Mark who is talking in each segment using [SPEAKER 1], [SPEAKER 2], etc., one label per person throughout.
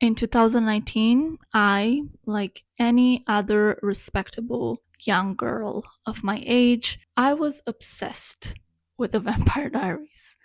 [SPEAKER 1] In 2019, I, like any other respectable young girl of my age, I was obsessed with the Vampire Diaries.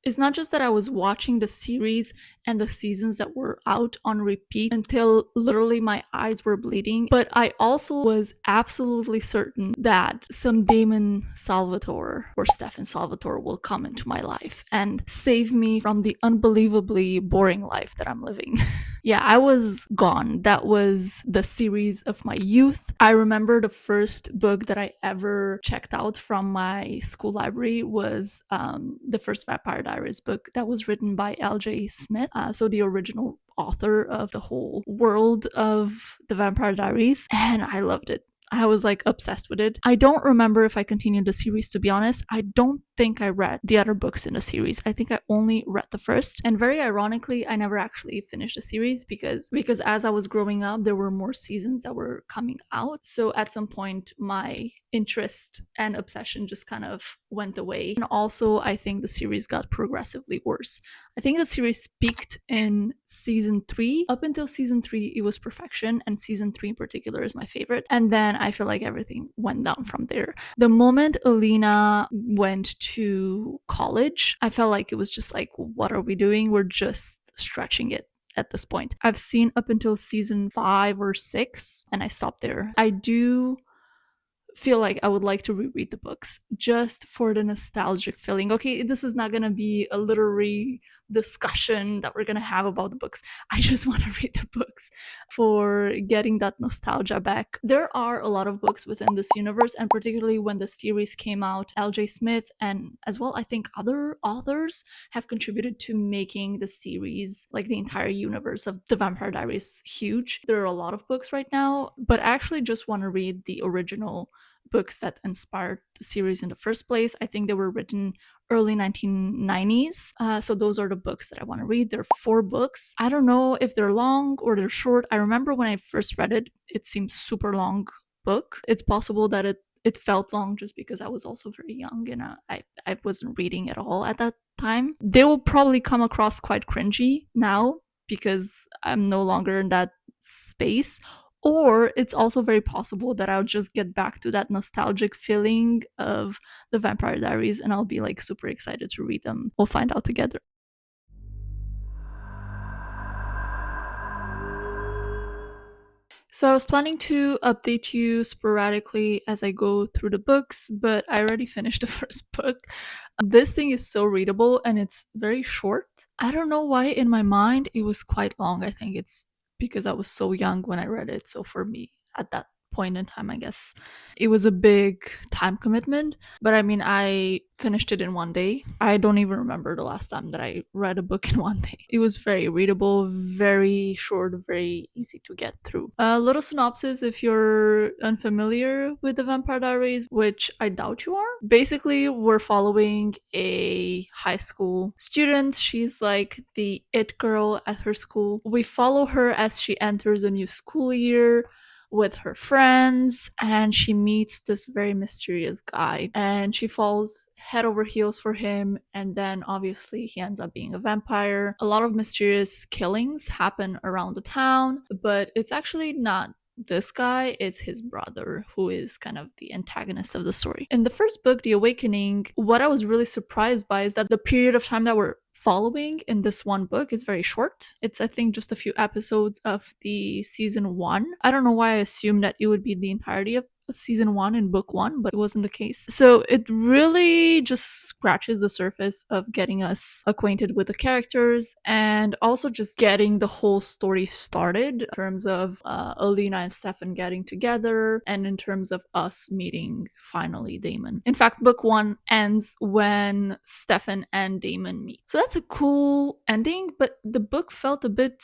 [SPEAKER 1] It's not just that I was watching the series and the seasons that were out on repeat until literally my eyes were bleeding, but I also was absolutely certain that some Damon Salvatore or Stefan Salvatore will come into my life and save me from the unbelievably boring life that I'm living. Yeah, I was gone. That was the series of my youth. I remember the first book that I ever checked out from my school library was the first Vampire Diaries book that was written by L.J. Smith, so the original author of the whole world of the Vampire Diaries, and I loved it. I was like obsessed with it. I don't remember if I continued the series, to be honest. I don't think I read the other books in the series. I think I only read the first. And very ironically, I never actually finished the series because as I was growing up, there were more seasons that were coming out. So at some point my interest and obsession just kind of went away. And also I think the series got progressively worse. I think the series peaked in season 3. Up until season 3, it was perfection, and season 3 in particular is my favorite. And then I feel like everything went down from there. The moment Elena went to college, I felt like it was just like, what are we doing? We're just stretching it at this point. I've seen up until season 5 or 6, and I stopped there. I do feel like I would like to reread the books just for the nostalgic feeling. Okay, this is not gonna be a literary discussion that we're gonna have about the books. I just want to read the books for getting that nostalgia back. There are a lot of books within this universe, and particularly when the series came out, LJ Smith and as well I think other authors have contributed to making the series, like the entire universe of the Vampire Diaries, huge. There are a lot of books right now, but I actually just want to read the original books that inspired the series in the first place. I think they were written early 1990s. So those are the books that I want to read. There are 4 books. I don't know if they're long or they're short. I remember when I first read it, it seemed super long book. It's possible that it felt long just because I was also very young and I wasn't reading at all at that time. They will probably come across quite cringy now because I'm no longer in that space. Or it's also very possible that I'll just get back to that nostalgic feeling of the Vampire Diaries and I'll be like super excited to read them. We'll find out together. So I was planning to update you sporadically as I go through the books, but I already finished the first book. This thing is so readable and it's very short. I don't know why in my mind it was quite long. I think it's because I was so young when I read it. So for me, at that point in time, I guess it was a big time commitment. But I mean, I finished it in one day. I don't even remember the last time that I read a book in one day. It was very readable, very short, very easy to get through. A little synopsis if you're unfamiliar with the Vampire Diaries, which I doubt you are. Basically, we're following a high school student. She's like the it girl at her school. We follow her as she enters a new school year with her friends, and she meets this very mysterious guy and she falls head over heels for him, and then obviously he ends up being a vampire. A lot of mysterious killings happen around the town, but it's actually not this guy, it's his brother who is kind of the antagonist of the story. In the first book, The Awakening, what I was really surprised by is that the period of time that we're following in this one book is very short. It's, I think, just a few episodes of the season 1. I don't know why I assumed that it would be the entirety of season 1 in book 1, but it wasn't the case. So it really just scratches the surface of getting us acquainted with the characters and also just getting the whole story started in terms of Alina and Stefan getting together and in terms of us meeting finally Damon. In fact, book 1 ends when Stefan and Damon meet. So that's a cool ending, but the book felt a bit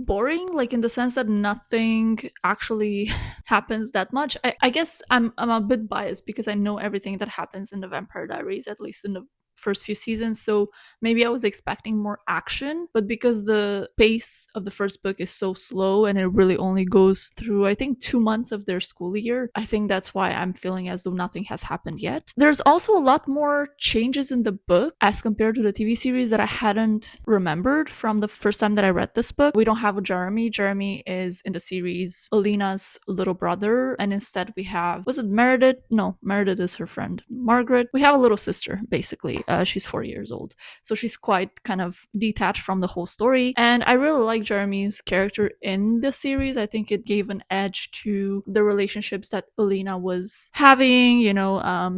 [SPEAKER 1] boring, like in the sense that nothing actually happens that much. I guess I'm a bit biased because I know everything that happens in the Vampire Diaries, at least in the first few seasons, so maybe I was expecting more action, but because the pace of the first book is so slow and it really only goes through, I think, 2 months of their school year, I think that's why I'm feeling as though nothing has happened yet. There's also a lot more changes in the book as compared to the TV series that I hadn't remembered from the first time that I read this book. We don't have Jeremy. Jeremy is in the series Elena's little brother, and instead we have, was it Meredith? No, Meredith is her friend Margaret. We have a little sister, basically. She's 4 years old, so she's quite kind of detached from the whole story. And I really like Jeremy's character in the series. I think it gave an edge to the relationships that Elena was having,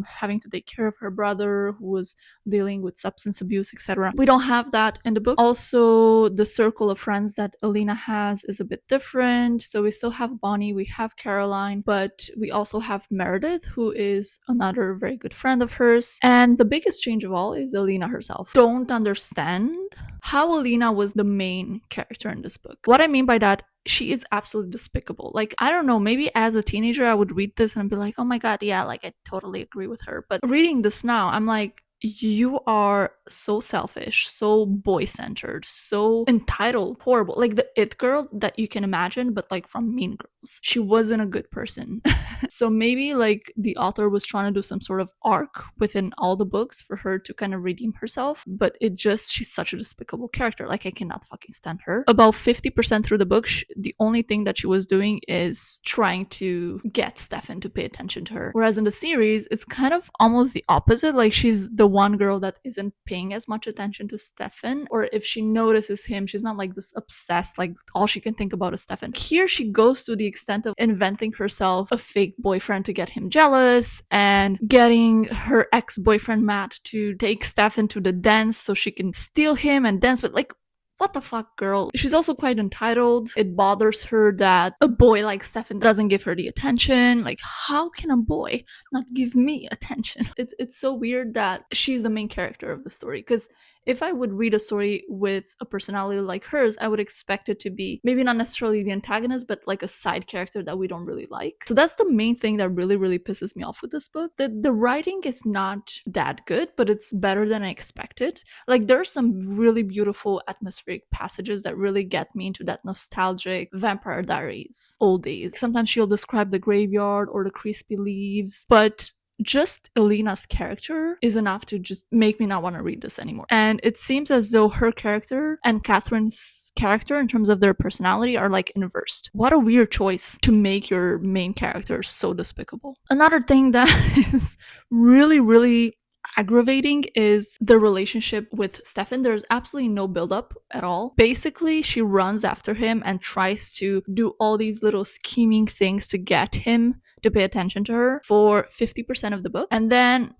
[SPEAKER 1] having to take care of her brother who was dealing with substance abuse, etc. We don't have that in the book. Also, the circle of friends that Elena has is a bit different. So we still have Bonnie, we have Caroline, but we also have Meredith, who is another very good friend of hers. And the biggest change of all is Elena herself. Don't understand how Elena was the main character in this book. What I mean by that, she is absolutely despicable. Like, I don't know, maybe as a teenager I would read this and be like, oh my god, yeah, like I totally agree with her. But reading this now, I'm like, you are so selfish, so boy-centered, so entitled, horrible. Like the it girl that you can imagine, but like from Mean Girls. She wasn't a good person. So maybe like the author was trying to do some sort of arc within all the books for her to kind of redeem herself, but she's such a despicable character. Like, I cannot fucking stand her. About 50% through the book, the only thing that she was doing is trying to get Stefan to pay attention to her. Whereas in the series, it's kind of almost the opposite. Like, she's the one girl that isn't paying as much attention to Stefan, or if she notices him, she's not like this obsessed, like all she can think about is Stefan. Here she goes to the extent of inventing herself a fake boyfriend to get him jealous, and getting her ex-boyfriend Matt to take Stefan to the dance so she can steal him and dance. But like, what the fuck, girl? She's also quite entitled. It bothers her that a boy like Stefan doesn't give her the attention. Like, how can a boy not give me attention? It's so weird that she's the main character of the story, because if I would read a story with a personality like hers, I would expect it to be maybe not necessarily the antagonist, but like a side character that we don't really like. So that's the main thing that really, really pisses me off with this book. That the writing is not that good, but it's better than I expected. Like, there are some really beautiful atmospheric passages that really get me into that nostalgic Vampire Diaries old days. Sometimes she'll describe the graveyard or the crispy leaves, but just Elena's character is enough to just make me not want to read this anymore. And it seems as though her character and Catherine's character, in terms of their personality, are like inversed. What a weird choice to make your main character so despicable. Another thing that is really, really aggravating is the relationship with Stefan. There's absolutely no build-up at all. Basically, she runs after him and tries to do all these little scheming things to get him to pay attention to her for 50% of the book. And then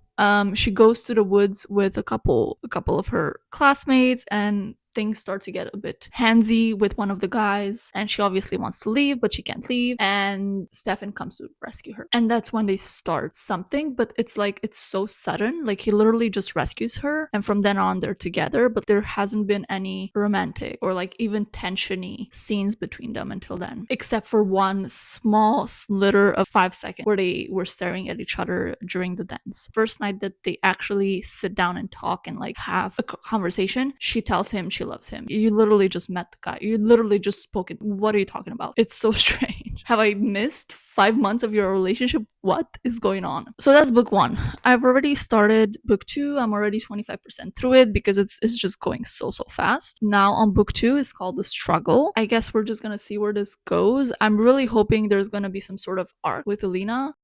[SPEAKER 1] she goes to the woods with a couple of her classmates, and things start to get a bit handsy with one of the guys, and she obviously wants to leave, but she can't leave, and Stefan comes to rescue her. And that's when they start something, but it's like, it's so sudden. Like, he literally just rescues her, and from then on they're together, but there hasn't been any romantic or like even tensiony scenes between them until then, except for one small slither of 5 seconds where they were staring at each other during the dance. First night that they actually sit down and talk and like have a conversation, she tells him she loves him. You literally just met the guy. You literally just spoke it. What are you talking about? It's so strange. Have I missed 5 months of your relationship? What is going on? So that's book 1. I've already started book 2. I'm already 25% through it because it's just going so fast. Now on book 2, it's called The Struggle. I guess we're just gonna see where this goes. I'm really hoping there's gonna be some sort of arc with Elena.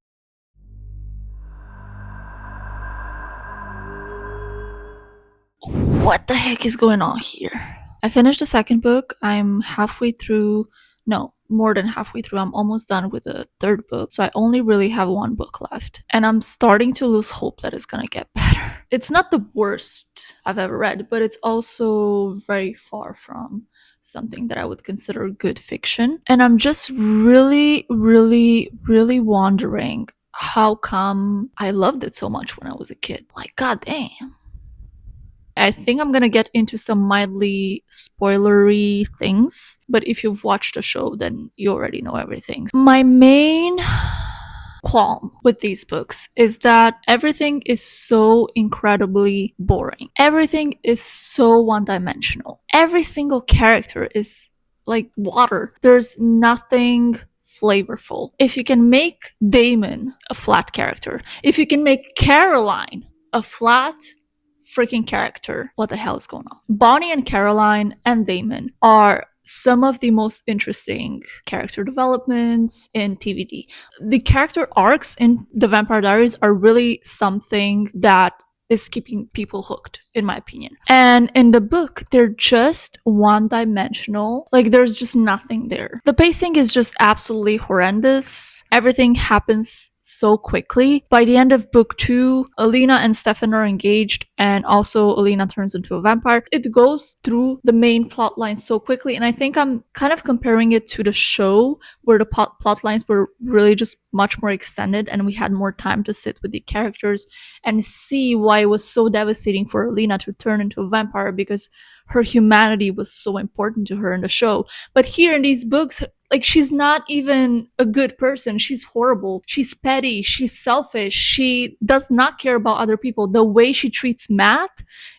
[SPEAKER 1] What the heck is going on here? I finished the second book. I'm halfway through. No, more than halfway through. I'm almost done with the third book. So I only really have 1 book left. And I'm starting to lose hope that it's gonna get better. It's not the worst I've ever read, but it's also very far from something that I would consider good fiction. And I'm just really, really, really wondering how come I loved it so much when I was a kid. Like, god damn. I think I'm gonna get into some mildly spoilery things, but if you've watched the show, then you already know everything. My main qualm with these books is that everything is so incredibly boring. Everything is so one-dimensional. Every single character is like water. There's nothing flavorful. If you can make Damon a flat character, if you can make Caroline a flat freaking character, what the hell is going on? Bonnie and Caroline and Damon are some of the most interesting character developments in TVD. The character arcs in the Vampire Diaries are really something that is keeping people hooked, in my opinion. And in the book, they're just one dimensional. Like, there's just nothing there. The pacing is just absolutely horrendous. Everything happens so quickly. By the end of book 2, Elena and Stefan are engaged, and also Elena turns into a vampire. It goes through the main plot line so quickly, and I think I'm kind of comparing it to the show, where the plot lines were really just much more extended, and we had more time to sit with the characters and see why it was so devastating for Elena to turn into a vampire, because her humanity was so important to her in the show. But here in these books, like, she's not even a good person. She's horrible. She's petty. She's selfish. She does not care about other people. The way she treats Matt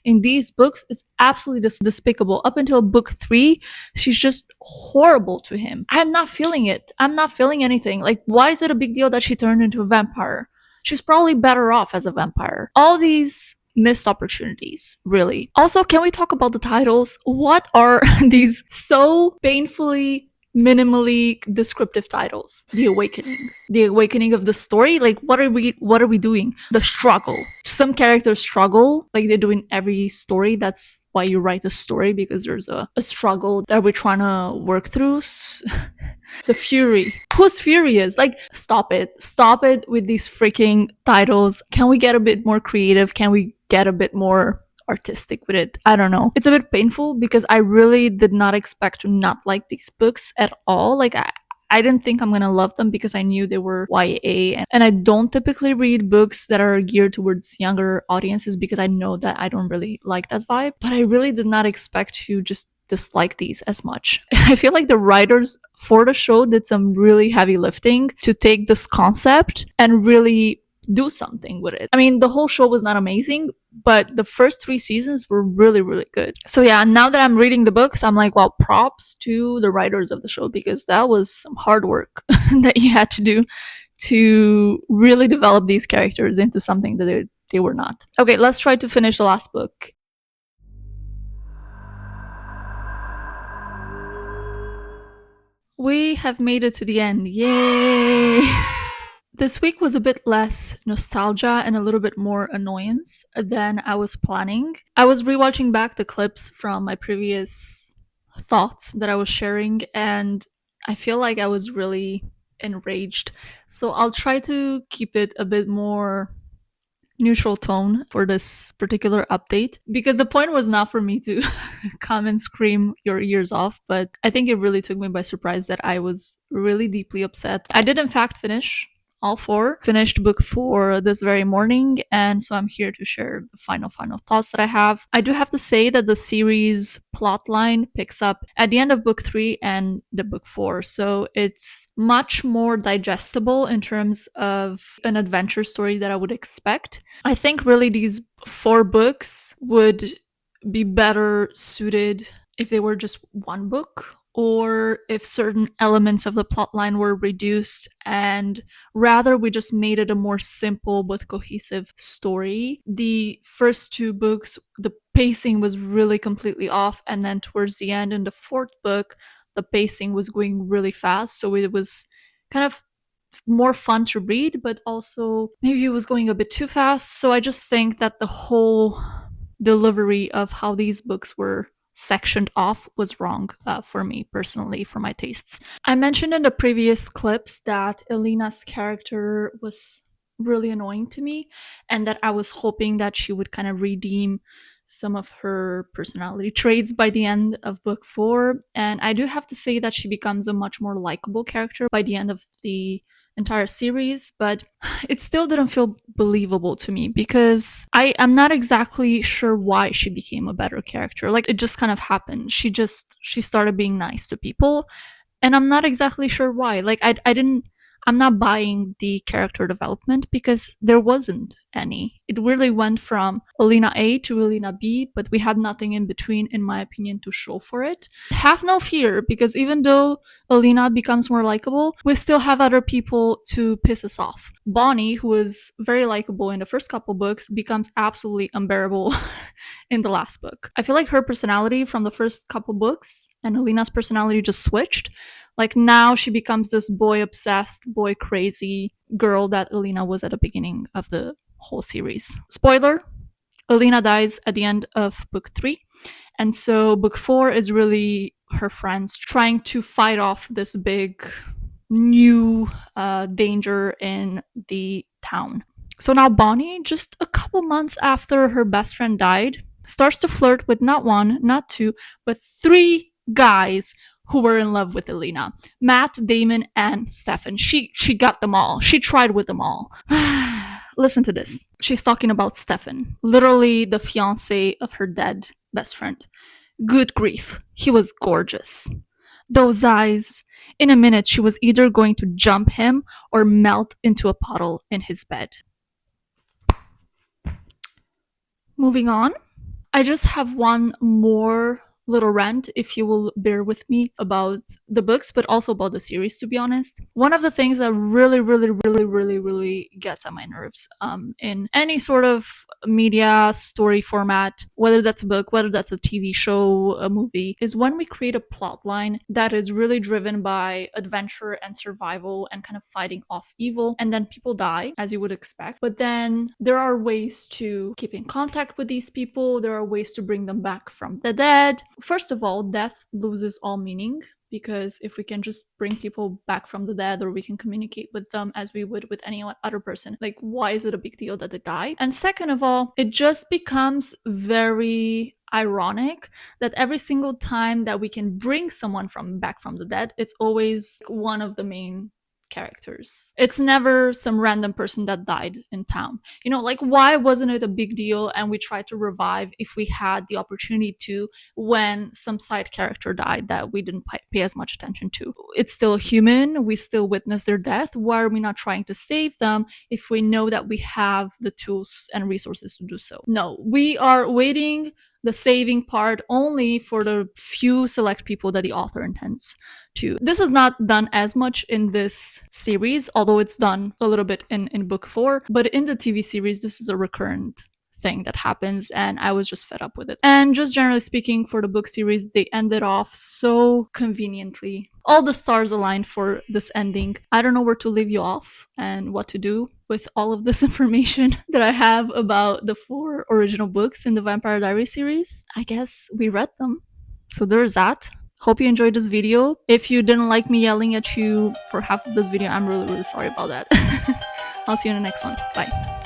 [SPEAKER 1] in these books is absolutely despicable. Up until book 3, she's just horrible to him. I'm not feeling it. I'm not feeling anything. Like, why is it a big deal that she turned into a vampire? She's probably better off as a vampire. All these missed opportunities, really. Also, can we talk about the titles? What are these so painfully minimally descriptive titles? The awakening of the story. Like, what are we doing? The struggle. Some characters struggle, like they do in every story. That's why you write a story, because there's a struggle that we're trying to work through. The fury. Who's furious? Like, stop it with these freaking titles. Can we get a bit more creative? Can we get a bit more artistic with it? I don't know. It's a bit painful because I really did not expect to not like these books at all. Like, I didn't think I'm gonna love them because I knew they were YA, and I don't typically read books that are geared towards younger audiences because I know that I don't really like that vibe. But I really did not expect to just dislike these as much. I feel like the writers for the show did some really heavy lifting to take this concept and really do something with it. I mean, the whole show was not amazing, but the first 3 seasons were really, really good. So yeah, now that I'm reading the books, I'm like, well, props to the writers of the show, because that was some hard work that you had to do to really develop these characters into something that they were not. Okay, let's try to finish the last book. We have made it to the end. Yay! This week was a bit less nostalgia and a little bit more annoyance than I was planning. I was rewatching back the clips from my previous thoughts that I was sharing, and I feel like I was really enraged. So I'll try to keep it a bit more neutral tone for this particular update, because the point was not for me to come and scream your ears off, but I think it really took me by surprise that I was really deeply upset. I did in fact finish all 4. Finished book 4 this very morning, and so I'm here to share the final thoughts that I have. I do have to say that the series plotline picks up at the end of book 3 and the book 4, so it's much more digestible in terms of an adventure story that I would expect. I think really these 4 books would be better suited if they were just one book, or if certain elements of the plotline were reduced and rather we just made it a more simple but cohesive story. The first 2 books, the pacing was really completely off, and then towards the end in the 4th book, the pacing was going really fast, so it was kind of more fun to read, but also maybe it was going a bit too fast. So I just think that the whole delivery of how these books were sectioned off was wrong for me personally, for my tastes. I mentioned in the previous clips that Elena's character was really annoying to me, and that I was hoping that she would kind of redeem some of her personality traits by the end of book 4, and I do have to say that she becomes a much more likable character by the end of the entire series, but it still didn't feel believable to me because I'm not exactly sure why she became a better character. Like, it just kind of happened. She started being nice to people, and I'm not exactly sure why. Like, I I'm not buying the character development because there wasn't any. It really went from Elena A to Elena B, but we had nothing in between, in my opinion, to show for it. Have no fear, because even though Elena becomes more likable, we still have other people to piss us off. Bonnie, who was very likable in the first couple books, becomes absolutely unbearable in the last book. I feel like her personality from the first couple books and Elena's personality just switched. Like now she becomes this boy obsessed, boy crazy girl that Elena was at the beginning of the whole series. Spoiler, Elena dies at the end of book 3. And so book 4 is really her friends trying to fight off this big new danger in the town. So now Bonnie, just a couple months after her best friend died, starts to flirt with not one, not two, but 3 guys who were in love with Elena. Matt, Damon, and Stefan. She got them all. She tried with them all. Listen to this. She's talking about Stefan, literally the fiance of her dead best friend. Good grief, he was gorgeous. Those eyes. In a minute, she was either going to jump him or melt into a puddle in his bed. Moving on. I just have one more little rant, if you will bear with me, about the books, but also about the series, to be honest. One of the things that really gets on my nerves in any sort of media story format, whether that's a book, whether that's a TV show, a movie, is when we create a plot line that is really driven by adventure and survival and kind of fighting off evil, and then people die, as you would expect. But then there are ways to keep in contact with these people, there are ways to bring them back from the dead. First of all, death loses all meaning, because if we can just bring people back from the dead, or we can communicate with them as we would with any other person, like, why is it a big deal that they die? And second of all, it just becomes very ironic that every single time that we can bring someone back from the dead, it's always one of the main characters. It's never some random person that died in town. You know, like, why wasn't it a big deal and we tried to revive if we had the opportunity to, when some side character died that we didn't pay as much attention to? It's still human, we still witness their death. Why are we not trying to save them if we know that we have the tools and resources to do so? No, we are waiting the saving part only for the few select people that the author intends to. This is not done as much in this series, although it's done a little bit in book 4, but in the TV series, this is a recurrent thing that happens, and I was just fed up with it. And just generally speaking, for the book series, they ended off so conveniently. All the stars aligned for this ending. I don't know where to leave you off and what to do with all of this information that I have about the 4 original books in the Vampire Diaries series. I guess we read them. So there's that. Hope you enjoyed this video. If you didn't like me yelling at you for half of this video, I'm really sorry about that. I'll see you in the next one. Bye.